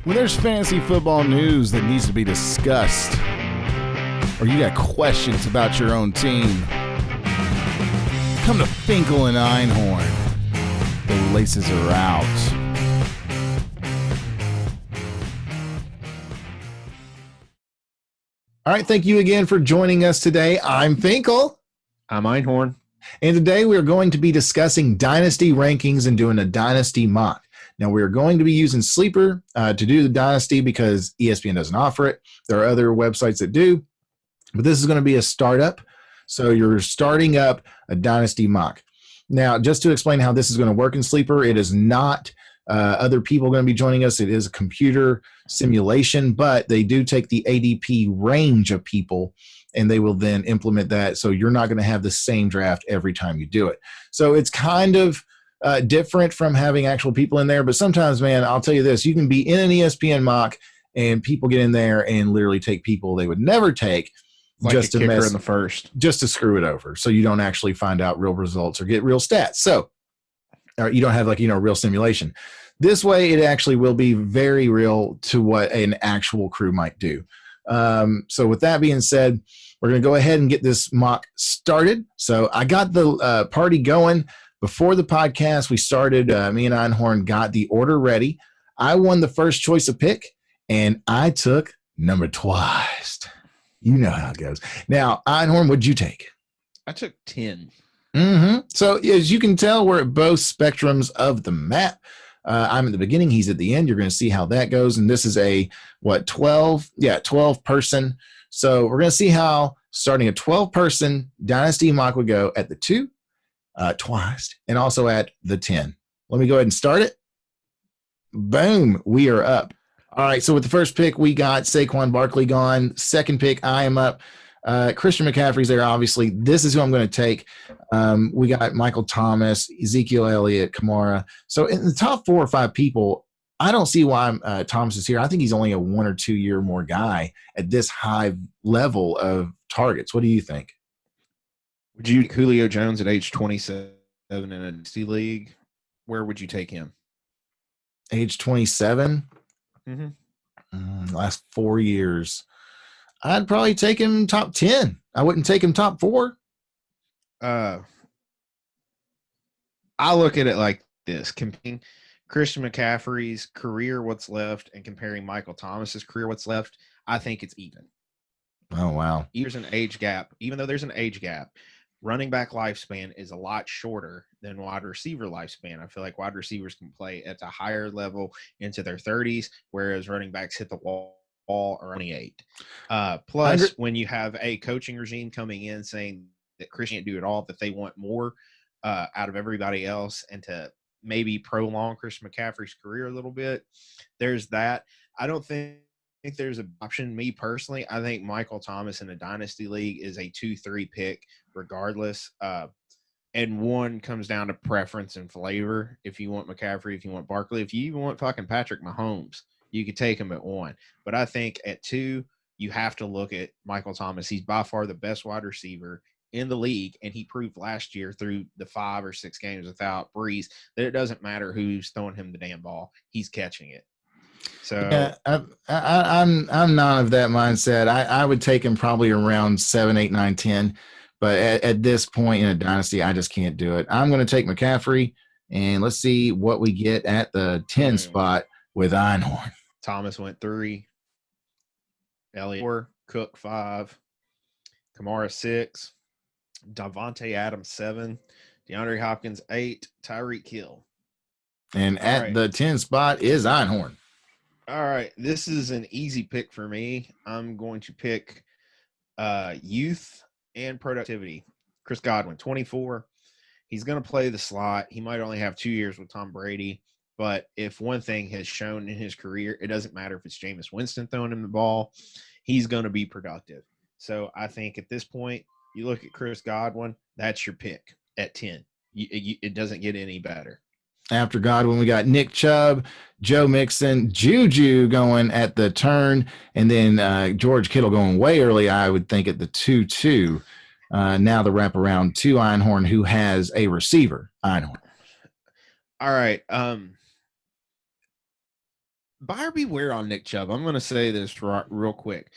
When there's fantasy football news that needs to be discussed, or you got questions about your own team, come to Finkle and Einhorn. The laces are out. All right, thank you again for joining us today. I'm Finkle. I'm Einhorn. And today we're going to be discussing Dynasty Rankings and doing a Dynasty Mock. Now, we're going to be using Sleeper to do the Dynasty because ESPN doesn't offer it. There are other websites that do, but this is going to be a startup. So you're starting up a Dynasty Mock. Now, just to explain how this is going to work in Sleeper, it is not other people going to be joining us. It is a computer simulation, but they do take the ADP range of people and they will then implement that. So you're not going to have the same draft every time you do it. So it's kind of different from having actual people in there. But sometimes, man, I'll tell you this, you can be in an ESPN mock and people get in there and literally take people they would never take like just to mess in the first, just to screw it over. So you don't actually find out real results or get real stats. So you don't have real simulation. This way, it actually will be very real to what an actual crew might do. So with that being said, we're going to go ahead and get this mock started. So I got the party going. Before the podcast, we started, me and Einhorn got the order ready. I won the first choice of pick, and I took number twice. You know how it goes. Now, Einhorn, what'd you take? I took 10. So as you can tell, we're at both spectrums of the map. I'm at the beginning. He's at the end. You're going to see how that goes. And this is a, 12? Yeah, 12 person. So we're going to see how starting a 12 person Dynasty Mock would go at the 2, twice, and also at the 10. Let me go ahead and start it. Boom. We are up. All right. So with the first pick, we got Saquon Barkley gone. Second pick, I am up. Christian McCaffrey's there, obviously. This is who I'm going to take. We got Michael Thomas, Ezekiel Elliott, Kamara. So in the top 4 or 5 people, I don't see why Thomas is here. I think he's only a 1 or 2 year more guy at this high level of targets. What do you think? Would you take Julio Jones at age 27 in a Dynasty league? Where would you take him? Age 27? Last 4 years. I'd probably take him top 10. I wouldn't take him top 4. I look at it like this. Comparing Christian McCaffrey's career, what's left, and comparing Michael Thomas's career, what's left, I think it's even. Oh, wow. There's an age gap. Even though there's an age gap, running back lifespan is a lot shorter than wide receiver lifespan. I feel like wide receivers can play at a higher level into their 30s, whereas running backs hit the wall or 28. Plus, when you have a coaching regime coming in saying that Christian can't do it all, that they want more out of everybody else and to maybe prolong Christian McCaffrey's career a little bit, there's that. I don't think there's an option. Me personally, I think Michael Thomas in a Dynasty League is a 2-3 pick regardless. And one comes down to preference and flavor. If you want McCaffrey, if you want Barkley, if you even want fucking Patrick Mahomes, you could take him at 1. But I think at 2, you have to look at Michael Thomas. He's by far the best wide receiver in the league, and he proved last year through the 5 or 6 games without Breeze that it doesn't matter who's throwing him the damn ball. He's catching it. So yeah, I'm not of that mindset. I would take him probably around 7, 8, 9, 10. But at this point in a dynasty, I just can't do it. I'm going to take McCaffrey, and let's see what we get at the 10 spot with Einhorn. Thomas went 3, Elliott 4, Cook 5, Kamara 6, Davante Adams 7, DeAndre Hopkins 8, Tyreek Hill. And at the 10 spot is Einhorn. All right, this is an easy pick for me. I'm going to pick youth and productivity. Chris Godwin, 24. He's going to play the slot. He might only have 2 years with Tom Brady, but if one thing has shown in his career, it doesn't matter if it's Jameis Winston throwing him the ball, he's going to be productive. So I think at this point, you look at Chris Godwin, that's your pick at 10. It doesn't get any better. After Godwin, we got Nick Chubb, Joe Mixon, Juju going at the turn, and then George Kittle going way early, I would think, at the 2-2. Now the wraparound to Einhorn, who has a receiver. Einhorn. All right. buyer beware on Nick Chubb. I'm going to say this real quick.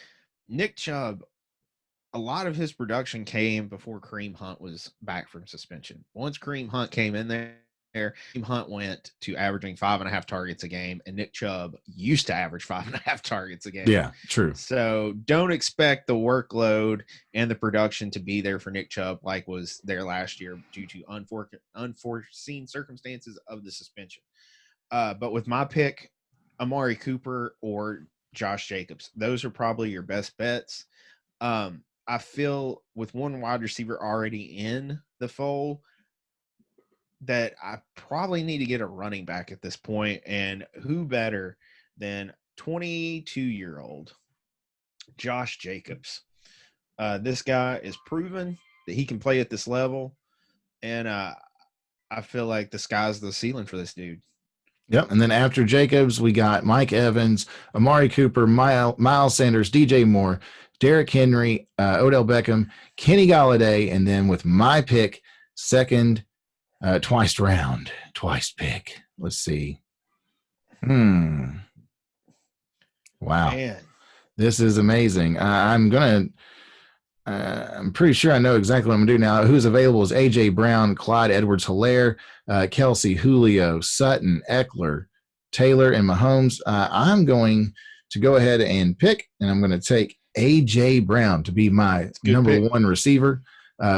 Nick Chubb, a lot of his production came before Kareem Hunt was back from suspension. Once Kareem Hunt came in there, Kareem Hunt went to averaging 5.5 targets a game, and Nick Chubb used to average 5.5 targets a game. Yeah, true. So don't expect the workload and the production to be there for Nick Chubb like was there last year due to unforeseen circumstances of the suspension. But with my pick, Amari Cooper or Josh Jacobs, those are probably your best bets. I feel with one wide receiver already in the fold that I probably need to get a running back at this point. And who better than 22-year-old Josh Jacobs? This guy is proven that he can play at this level. And I feel like the sky's the ceiling for this dude. Yep. And then after Jacobs, we got Mike Evans, Amari Cooper, Miles Sanders, DJ Moore, Derrick Henry, Odell Beckham, Kenny Galladay, and then with my pick, second, twice pick. Let's see. Wow. Man. This is amazing. I'm pretty sure I know exactly what I'm going to do now. Who's available is A.J. Brown, Clyde Edwards-Helaire, Kelsey, Julio, Sutton, Eckler, Taylor, and Mahomes. I'm going to go ahead and pick, and I'm going to take A.J. Brown to be my number one receiver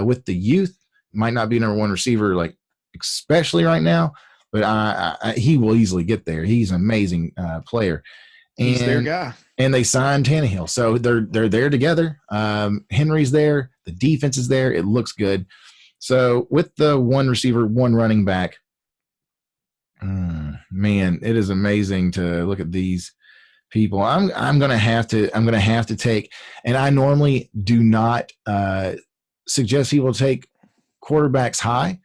with the youth. Might not be number one receiver, like especially right now, but he will easily get there. He's an amazing player. He's their guy. And they signed Tannehill. So they're there together. Henry's there. The defense is there. It looks good. So with the one receiver, one running back, man, it is amazing to look at these people. I'm gonna have to take, and I normally do not suggest people take quarterbacks high.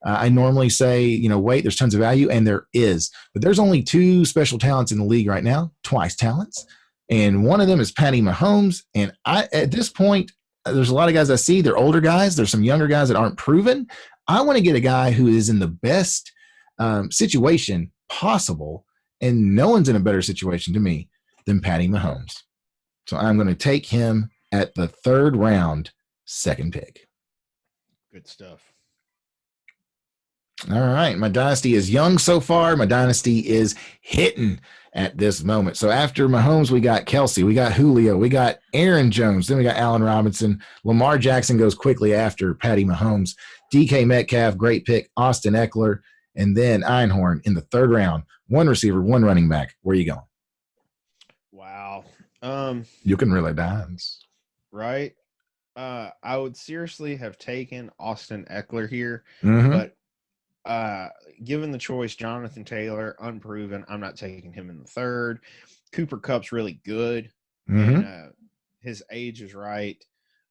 I normally say, wait, there's tons of value, and there is. But there's only two special talents in the league right now, twice talents. And one of them is Patty Mahomes. And at this point, there's a lot of guys I see. They're older guys. There's some younger guys that aren't proven. I want to get a guy who is in the best situation possible, and no one's in a better situation to me than Patty Mahomes. So I'm going to take him at the third round, second pick. Good stuff. All right. My dynasty is young so far. My dynasty is hitting at this moment. So after Mahomes, we got Kelsey, we got Julio, we got Aaron Jones, then we got Allen Robinson. Lamar Jackson goes quickly after Patty Mahomes. DK Metcalf, great pick. Austin Eckler, and then Einhorn in the third round. One receiver, one running back. Where are you going? Wow. You can really dance. Right. I would seriously have taken Austin Eckler here, but given the choice, Jonathan Taylor, unproven, I'm not taking him in the third. Cooper Kupp's really good, and his age is right.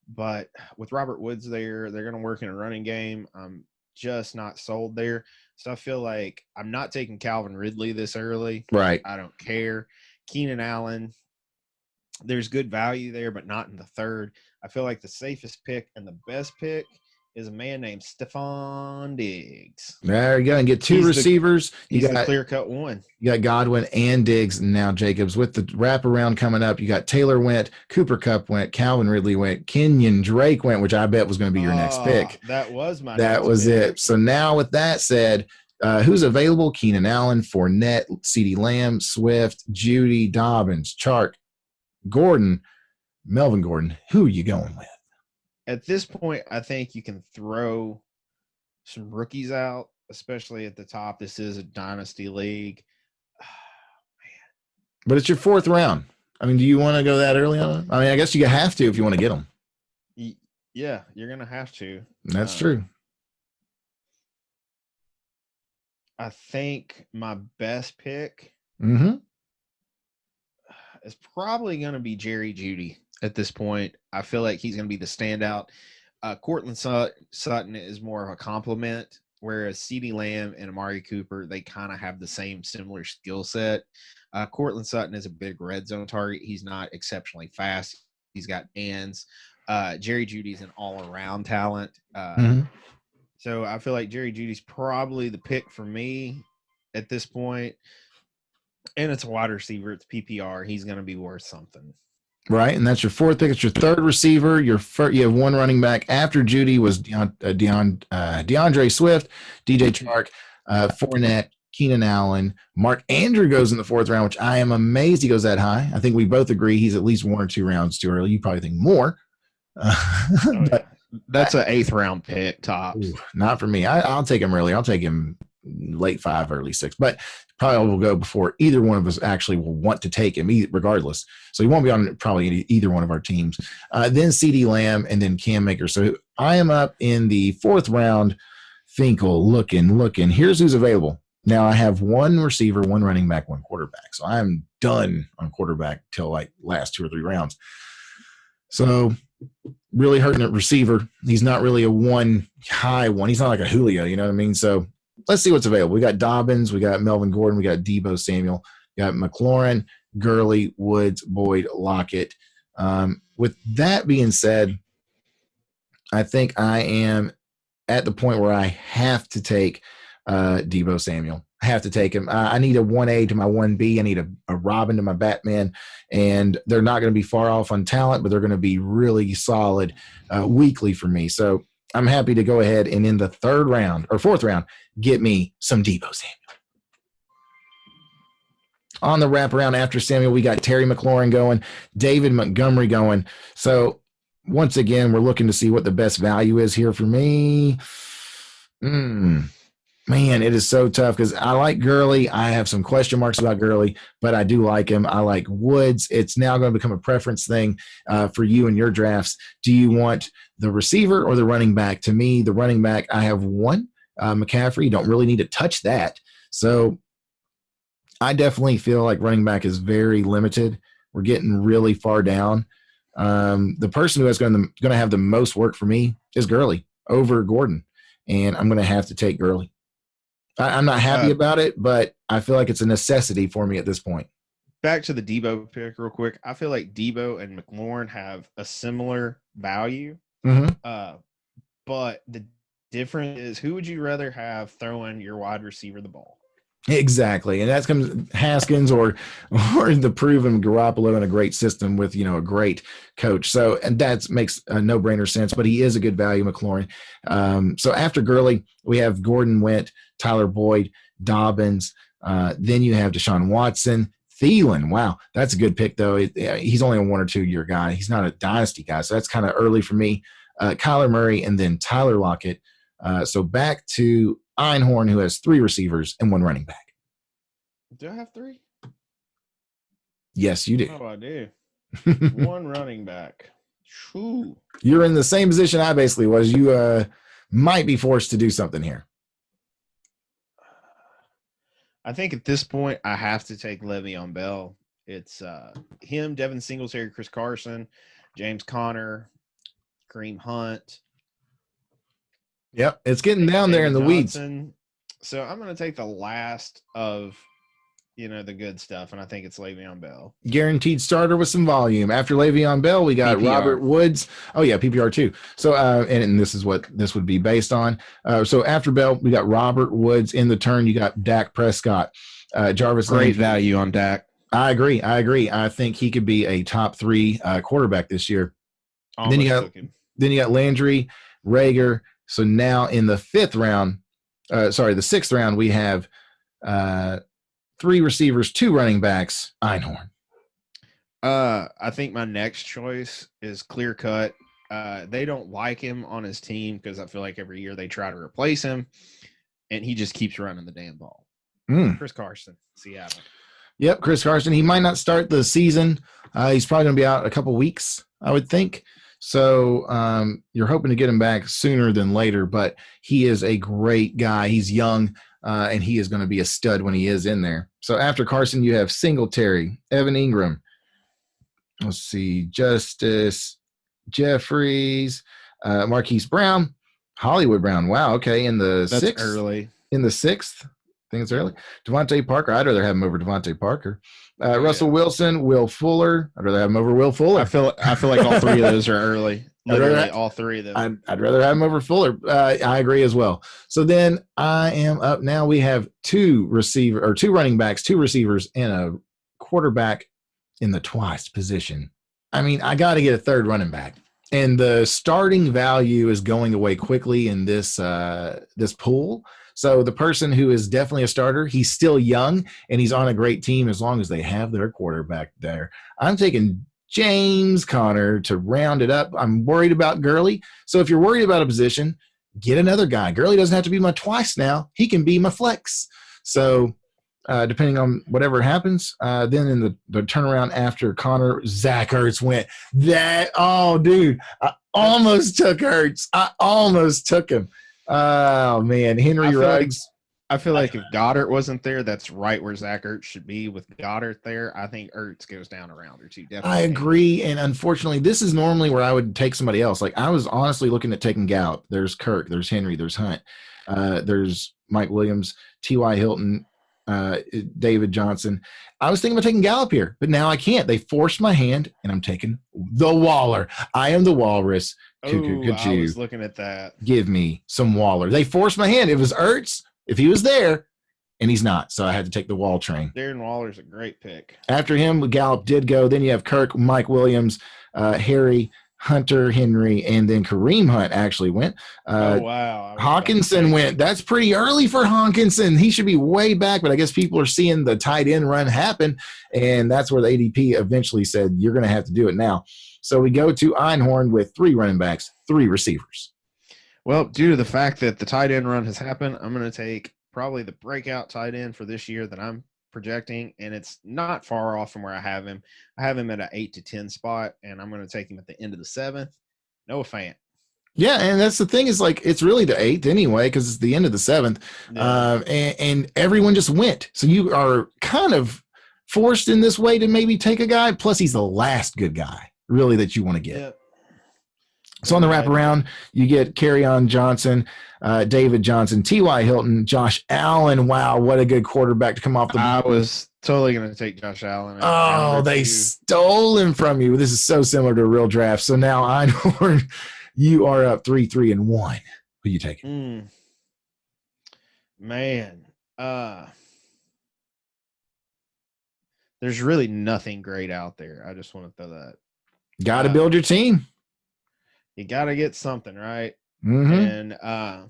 But with Robert Woods there, they're going to work in a running game. I'm just not sold there. So I feel like I'm not taking Calvin Ridley this early. Right. I don't care. Keenan Allen, there's good value there, but not in the third. I feel like the safest pick and the best pick is a man named Stephon Diggs. There you go. And get two receivers. He's the clear-cut one. You got Godwin and Diggs, and now Jacobs. With the wraparound coming up, you got Taylor went, Cooper Kupp went, Calvin Ridley went, Kenyon Drake went, which I bet was going to be your next pick. That was my That next was pick. it. So now with that said, who's available? Keenan Allen, Fournette, CeeDee Lamb, Swift, Judy, Dobbins, Chark, Gordon, Melvin Gordon. Who are you going with? At this point, I think you can throw some rookies out, especially at the top. This is a dynasty league. But it's your fourth round. I mean, do you want to go that early on? I mean, I guess you have to if you want to get them. Yeah, you're going to have to. That's true. I think my best pick is probably going to be Jerry Jeudy. At this point, I feel like he's going to be the standout. Cortland Sutton is more of a compliment, whereas CeeDee Lamb and Amari Cooper, they kind of have the same similar skill set. Cortland Sutton is a big red zone target. He's not exceptionally fast. He's got hands. Jerry Jeudy's an all-around talent. So I feel like Jerry Jeudy's probably the pick for me at this point. And it's a wide receiver. It's PPR. He's going to be worth something. Right, and that's your fourth pick. It's your third receiver. You have one running back. After Judy was DeAndre Swift, DJ Chark, Fournette, Keenan Allen. Mark Andrew goes in the fourth round, which I am amazed he goes that high. I think we both agree he's at least 1 or 2 rounds too early. You probably think more. But that's an 8th round pick tops. Not for me. I'll take him early. I'll take him late 5, early 6, but probably will go before either one of us actually will want to take him regardless. So he won't be on probably either one of our teams. Then CeeDee Lamb and then Cam Maker. So I am up in the 4th round. Finkle looking. Here's who's available. Now I have 1 receiver, 1 running back, 1 quarterback. So I'm done on quarterback till like last 2 or 3 rounds. So really hurting at receiver. He's not really a one high one. He's not like a Julio, you know what I mean? So let's see what's available. We got Dobbins, we got Melvin Gordon, we got Deebo Samuel, we got McLaurin, Gurley, Woods, Boyd, Lockett. With that being said, I think I am at the point where I have to take Deebo Samuel. I have to take him. I need a 1A to my 1B. I need a Robin to my Batman. And they're not going to be far off on talent, but they're going to be really solid weekly for me. So I'm happy to go ahead and in the 3rd round or 4th round, get me some Deebo Samuel. On the wraparound after Samuel, we got Terry McLaurin going, David Montgomery going. So once again, we're looking to see what the best value is here for me. Man, it is so tough because I like Gurley. I have some question marks about Gurley, but I do like him. I like Woods. It's now going to become a preference thing for you and your drafts. Do you want the receiver or the running back? To me, the running back, I have 1. McCaffrey, you don't really need to touch that. So I definitely feel like running back is very limited. We're getting really far down. The person who is going to have the most work for me is Gurley over Gordon, and I'm going to have to take Gurley. I'm not happy about it, but I feel like it's a necessity for me at this point. Back to the Deebo pick real quick. I feel like Deebo and McLaurin have a similar value. But the difference is, who would you rather have throwing your wide receiver the ball? Exactly. And that comes Haskins or the proven Garoppolo in a great system with, a great coach. So, and that makes a no-brainer sense, but he is a good value, McLaurin. So after Gurley, we have Gordon Wentz, Tyler Boyd, Dobbins. Then you have Deshaun Watson, Thielen. Wow, that's a good pick, though. He's only a 1 or 2 year guy. He's not a dynasty guy, so that's kind of early for me. Kyler Murray, and then Tyler Lockett. So back to Einhorn, who has 3 receivers and 1 running back. Do I have 3? Yes, you do. Oh, I do. 1 running back. Whew. You're in the same position I basically was. You might be forced to do something here. I think at this point, I have to take Le'Veon Bell. It's him, Devin Singletary, Chris Carson, James Conner, Kareem Hunt. Yep, it's getting down there in the weeds. So I'm going to take the last of, the good stuff, and I think it's Le'Veon Bell. Guaranteed starter with some volume. After Le'Veon Bell, we got PPR. Robert Woods. Oh, yeah, PPR too. So, and this is what this would be based on. So after Bell, we got Robert Woods. In the turn, you got Dak Prescott. Jarvis Great Landry. Value on Dak. I agree. I think he could be a top 3 quarterback this year. Then you got Landry, Rager. So now in the 5th round, the 6th round, we have 3 receivers, 2 running backs, Einhorn. I think my next choice is clear cut. They don't like him on his team because I feel like every year they try to replace him, and he just keeps running the damn ball. Chris Carson, Seattle. Yep, Chris Carson. He might not start the season. He's probably going to be out a couple weeks, I would think. So you're hoping to get him back sooner than later, but he is a great guy. He's young, and he is going to be a stud when he is in there. So after Carson, you have Singletary, Evan Ingram. Let's see, Justice, Jeffries, Marquise Brown, Hollywood Brown. Wow, okay, That's 6th. Early. In the 6th. I think it's early. Devontae Parker. I'd rather have him over Devontae Parker. Russell Wilson, Will Fuller. I'd rather have him over Will Fuller. I feel like all 3 of those are early. Literally all three of them. I'd rather have him over Fuller. I agree as well. So then I am up now. We have two running backs, two receivers, and a quarterback in the twice position. I mean, I got to get a third running back, and the starting value is going away quickly in this pool. So the person who is definitely a starter, he's still young and he's on a great team as long as they have their quarterback there. I'm taking James Conner to round it up. I'm worried about Gurley. So if you're worried about a position, get another guy. Gurley doesn't have to be my twice now. He can be my flex. So depending on whatever happens, then in the turnaround after Conner, Zach Ertz went. Dude, I almost took Ertz. I almost took him. Oh, man. Henry Ruggs. I feel like if Goddard wasn't there, that's right where Zach Ertz should be. With Goddard there, I think Ertz goes down a round or two. Definitely. I agree. And unfortunately, this is normally where I would take somebody else. Like, I was honestly looking at taking Gallup. There's Kirk. There's Henry. There's Hunt. There's Mike Williams, T.Y. Hilton, David Johnson. I was thinking about taking Gallup here, but now I can't. They forced my hand, and I'm taking the Waller. I am the walrus. I was looking at that. Give me some Waller. They forced my hand. It was Ertz if he was there, and he's not. So I had to take the Wall train. Darren Waller's a great pick. After him, Gallup did go. Then you have Kirk, Mike Williams, Harry, Hunter, Henry, and then Kareem Hunt actually went. Wow. Hawkinson went. That's pretty early for Hawkinson. He should be way back, but I guess people are seeing the tight end run happen, and that's where the ADP eventually said, you're going to have to do it now. So we go to Einhorn with 3 running backs, 3 receivers. Well, due to the fact that the tight end run has happened, I'm going to take probably the breakout tight end for this year that I'm projecting, and it's not far off from where I have him. I have him at an 8 to 10 spot, and I'm going to take him at the end of the 7th. Noah Fant. Yeah, and that's the thing is, like, it's really the 8th anyway because it's the end of the 7th, and everyone just went. So you are kind of forced in this way to maybe take a guy. Plus, he's the last good guy, really, that you want to get. Yep. So on the wraparound, you get Kerryon Johnson, David Johnson, T.Y. Hilton, Josh Allen. Wow, what a good quarterback to come off the board. I was totally going to take Josh Allen. Oh, they stole him from you. This is so similar to a real draft. So now Einhorn, you are up 3-3-1. Who you taking? Man, there's really nothing great out there. I just want to throw that. Got to build your team. You got to get something, right? Mm-hmm. And I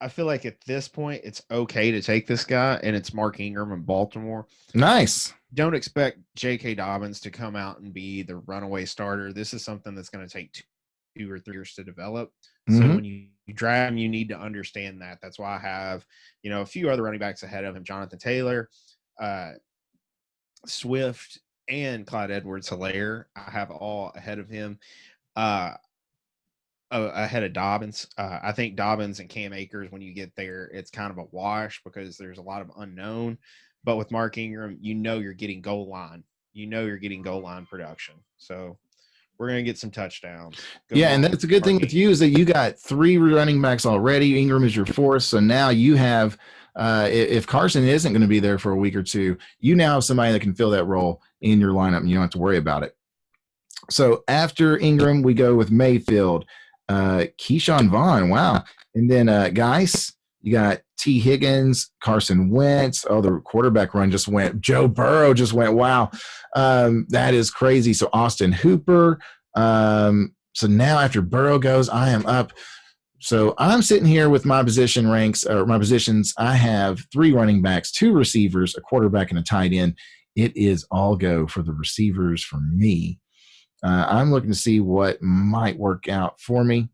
feel like at this point, it's okay to take this guy, and it's Mark Ingram in Baltimore. Nice. Don't expect J.K. Dobbins to come out and be the runaway starter. This is something that's going to take 2 or 3 years to develop. So when you draft him, you need to understand that. That's why I have, a few other running backs ahead of him: Jonathan Taylor, Swift, and Clyde Edwards-Helaire. I have all ahead of him, ahead of Dobbins. I think Dobbins and Cam Akers, when you get there, it's kind of a wash because there's a lot of unknown. But with Mark Ingram, you're getting goal line. You're getting goal line production. So we're going to get some touchdowns. And that's a good thing with you is that you got 3 running backs already. Ingram is your 4th. So now you have if Carson isn't going to be there for a week or 2, you now have somebody that can fill that role in your lineup, and you don't have to worry about it. So after Ingram, we go with Mayfield, Keyshawn Vaughn. Wow. And then guys, you got T. Higgins, Carson Wentz. Oh, the quarterback run just went. Joe Burrow just went. Wow. That is crazy. So Austin Hooper. So now after Burrow goes, I am up. So I'm sitting here with my position ranks, or my positions. I have 3 running backs, 2 receivers, a quarterback, and a tight end. It is all go for the receivers for me. I'm looking to see what might work out for me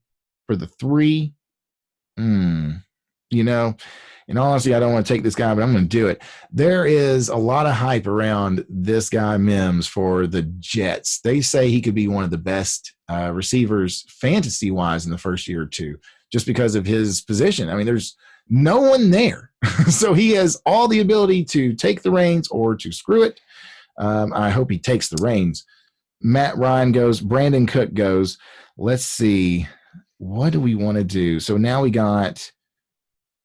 for the 3. In honesty, I don't want to take this guy, but I'm going to do it. There is a lot of hype around this guy, Mims, for the Jets. They say he could be one of the best receivers fantasy-wise in the first year or 2 just because of his position. I mean, there's no one there. So he has all the ability to take the reins or to screw it. I hope he takes the reins. Matt Ryan goes. Brandon Cook goes. Let's see. What do we want to do? So now we got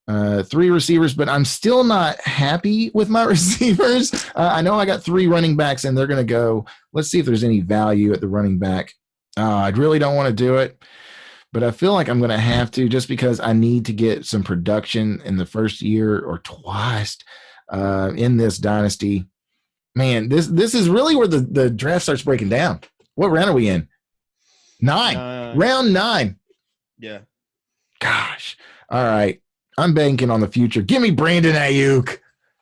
3 receivers, but I'm still not happy with my receivers. I know I got 3 running backs, and they're going to go. Let's see if there's any value at the running back. I really don't want to do it, but I feel like I'm going to have to just because I need to get some production in the first year or twice in this dynasty. Man, this is really where the draft starts breaking down. What round are we in? 9. Round 9. Yeah. Gosh. All right. I'm banking on the future. Give me Brandon Ayuk.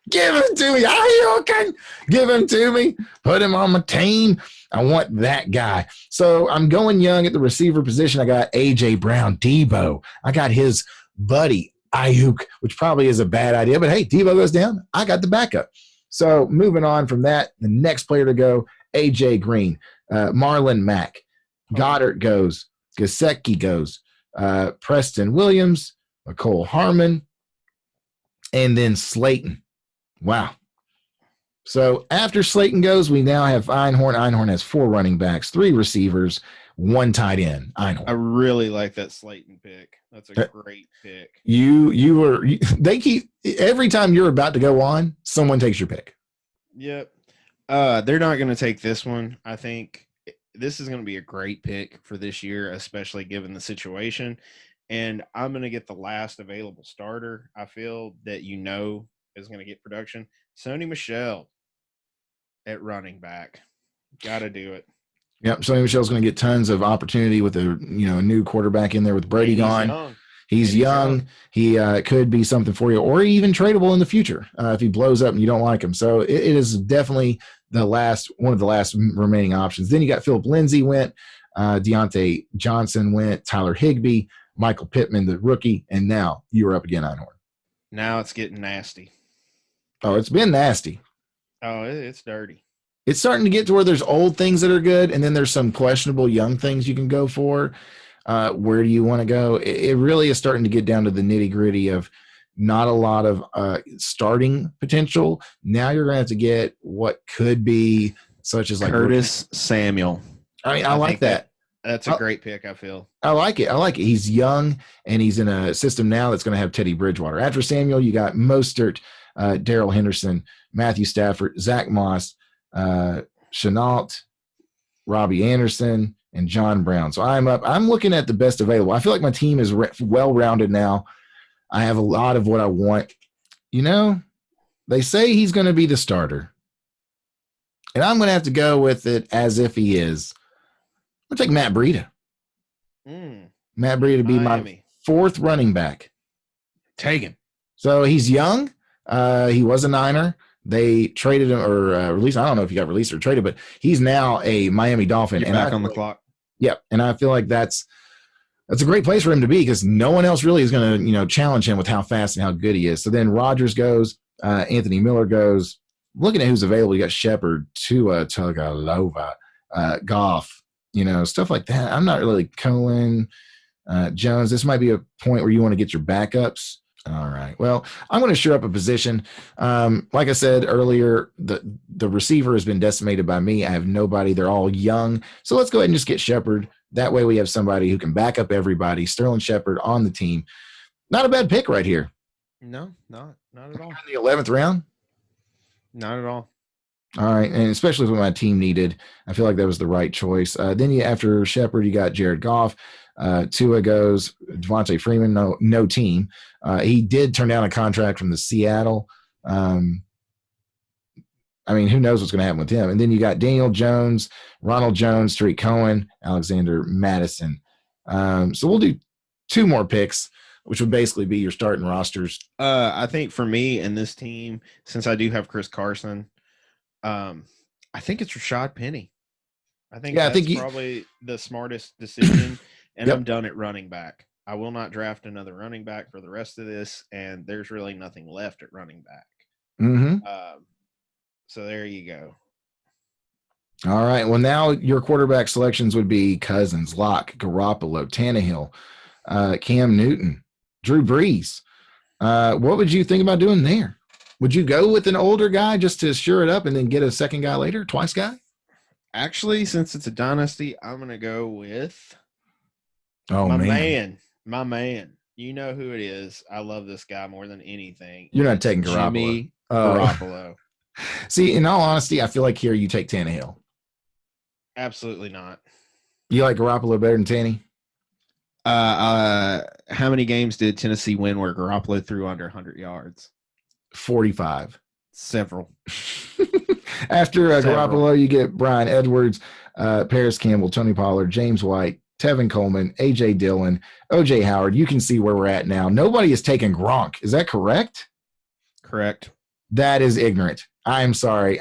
Give him to me. Ayuk. Give him to me. Put him on my team. I want that guy. So I'm going young at the receiver position. I got A.J. Brown, Debo. I got his buddy, Ayuk, which probably is a bad idea. But, hey, Debo goes down. I got the backup. So moving on from that, the next player to go, A.J. Green, Marlon Mack. Goddard goes. Gesicki goes. Preston Williams, McCole Harmon, and then Slayton. Wow. So after Slayton goes, we now have Einhorn. Einhorn has 4 running backs, 3 receivers, 1 tight end. Einhorn. I really like that Slayton pick. That's a great pick. They keep every time you're about to go on, someone takes your pick. Yep. They're not going to take this one. I think this is going to be a great pick for this year, especially given the situation. And I'm going to get the last available starter. I feel that is going to get production. Sony Michel at running back. Got to do it. Yep. Sony Michel's going to get tons of opportunity with a new quarterback in there with Brady gone. He's young. He could be something for you, or even tradable in the future if he blows up and you don't like him. So it is definitely one of the last remaining options. Then you got Philip Lindsay went, Deontay Johnson went, Tyler Higbee, Michael Pittman, the rookie, and now you are up again, Einhorn. Now it's getting nasty. Oh, it's been nasty. Oh, it's dirty. It's starting to get to where there's old things that are good, and then there's some questionable young things you can go for. Where do you want to go? It really is starting to get down to the nitty gritty of not a lot of starting potential. Now you're going to have to get what could be such as like Curtis Samuel. I mean, I like that. That's a great pick, I feel. I like it. He's young, and he's in a system now that's going to have Teddy Bridgewater. After Samuel, you got Mostert, Darrell Henderson, Matthew Stafford, Zach Moss, Chenault, Robbie Anderson, and John Brown. So I'm looking at the best available. I feel like my team is well-rounded now. I have a lot of what I want. They say he's going to be the starter, and I'm going to have to go with it as if he is. I'm going to take Matt Breida. Matt Breida to be my 4th running back. Take him. So he's young. He was a Niner. They traded him or released. I don't know if he got released or traded, but he's now a Miami Dolphin. You're back on the clock. Yep. And I feel like that's a great place for him to be because no one else really is going to, challenge him with how fast and how good he is. So then Rodgers goes, Anthony Miller goes. Looking at who's available, you got Shepard, Tua Tagovailoa, Goff, stuff like that. I'm not really Cohen, Jones. This might be a point where you want to get your backups. All right. Well, I'm going to shore up a position. Like I said earlier, the receiver has been decimated by me. I have nobody. They're all young. So let's go ahead and just get Shepard. That way we have somebody who can back up everybody. Sterling Shepard on the team. Not a bad pick right here. No, not at all. In the 11th round? Not at all. All right. And especially what my team needed, I feel like that was the right choice. Then after Shepard, you got Jared Goff. Tua goes, Devontae Freeman, no team. He did turn down a contract from the Seattle. Who knows what's going to happen with him? And then you got Daniel Jones, Ronald Jones, Tariq Cohen, Alexander Madison. So we'll do 2 more picks, which would basically be your starting rosters. I think for me and this team, since I do have Chris Carson, I think it's Rashad Penny. I think probably the smartest decision. And I'm done at running back. I will not draft another running back for the rest of this, and there's really nothing left at running back. Mm-hmm. So there you go. All right. Well, now your quarterback selections would be Cousins, Locke, Garoppolo, Tannehill, Cam Newton, Drew Brees. What would you think about doing there? Would you go with an older guy just to shore it up and then get a second guy later, twice guy? Actually, since it's a dynasty, I'm going to go with my man. You know who it is. I love this guy more than anything. You're not taking Garoppolo. Jimmy Garoppolo. See, in all honesty, I feel like here you take Tannehill. Absolutely not. You like Garoppolo better than Tanny? How many games did Tennessee win where Garoppolo threw under 100 yards? 45. Several. After Garoppolo, you get Brian Edwards, Paris Campbell, Tony Pollard, James White, Tevin Coleman, A.J. Dillon, O.J. Howard. You can see where we're at now. Nobody is taking Gronk. Is that correct? Correct. That is ignorant. I'm sorry.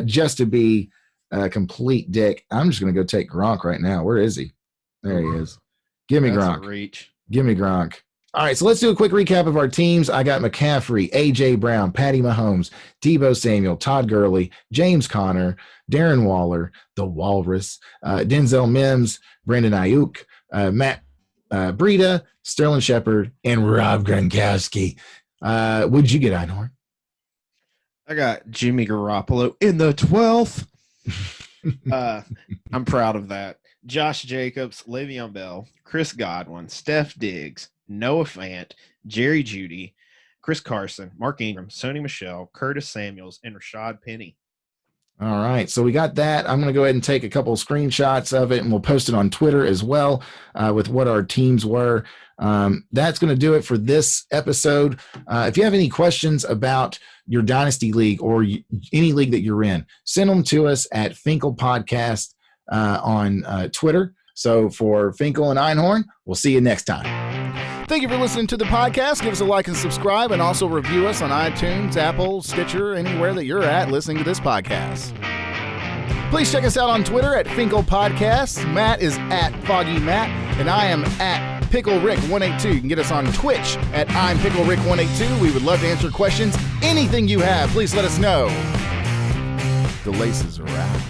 Just to be a complete dick, I'm just going to go take Gronk right now. Where is he? There he is. Give me Gronk. Give me Gronk. All right, so let's do a quick recap of our teams. I got McCaffrey, A.J. Brown, Patty Mahomes, Deebo Samuel, Todd Gurley, James Conner, Darren Waller, the Walrus, Denzel Mims, Brandon Ayuk, Matt Breida, Sterling Shepard, and Rob Gronkowski. What'd you get, Einhorn? I got Jimmy Garoppolo in the 12th. I'm proud of that. Josh Jacobs, Le'Veon Bell, Chris Godwin, Steph Diggs, Noah Fant, Jerry Jeudy, Chris Carson, Mark Ingram, Sony Michel, Curtis Samuels, and Rashad Penny. All right, so we got that. I'm going to go ahead and take a couple of screenshots of it, and we'll post it on Twitter as well with what our teams were. That's going to do it for this episode. If you have any questions about your Dynasty League or any league that you're in, send them to us at Finkle Podcast on Twitter. So for Finkle and Einhorn, we'll see you next time. Thank you for listening to the podcast. Give us a like and subscribe, and also review us on iTunes, Apple, Stitcher, anywhere that you're at listening to this podcast. Please check us out on Twitter at Finkle Podcasts. Matt is at Foggy Matt, and I am at PickleRick182. You can get us on Twitch at I'm PickleRick182. We would love to answer questions. Anything you have, please let us know. The laces are out.